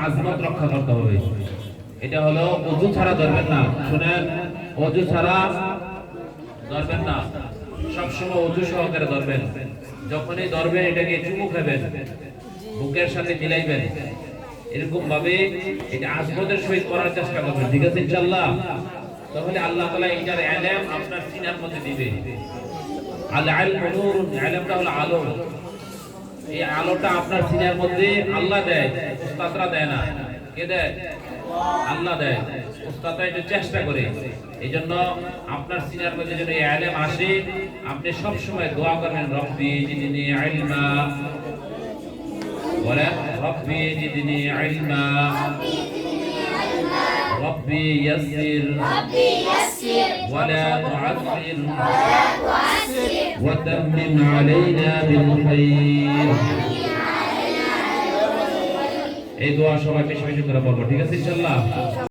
আজমত রক্ষা করতে হবে। এটা হলো ওযু ছাড়া ধরবেন না, শুনেন, ওযু ছাড়া ধরবেন না, সবসময় ওযু সহকারে ধরবেন। যখনই ধরবেন এটাকে চুমু খাবেন, বুকের সাথে মিলাইবেন, এরকম ভাবে এটা আজমতের সহিত করার চেষ্টা করবেন, ঠিক আছে ইনশাআল্লাহ? তাহলে আল্লাহ তাআলা এটার ইলম আপনার সিনার মধ্যে দিবে। আল ইলমু নূরুন, ইলমটা হলো আলো। এই আলোটা আপনার সিনার মধ্যে আল্লাহ দেয়, উস্তাদরা দেয় না। কে দেয়? আল্লাহ দেয়। উস্তাদরা এটা চেষ্টা করে। এইজন্য আপনার সিনার মধ্যে যদি ইলম আসে, আপনি সব সময় দোয়া করবেন, রব্বি জিদনি ইলমা, বলেন রব্বি জিদনি ইলমা, রব্বি ইয়াসসির ওয়ালা তুআসসির ওয়া তাম্মিম আলাইনা বিল খাইর। এই দোয়া সবাই বেশি বেশি করে বলবো, ঠিক আছে ইনশাআল্লাহ?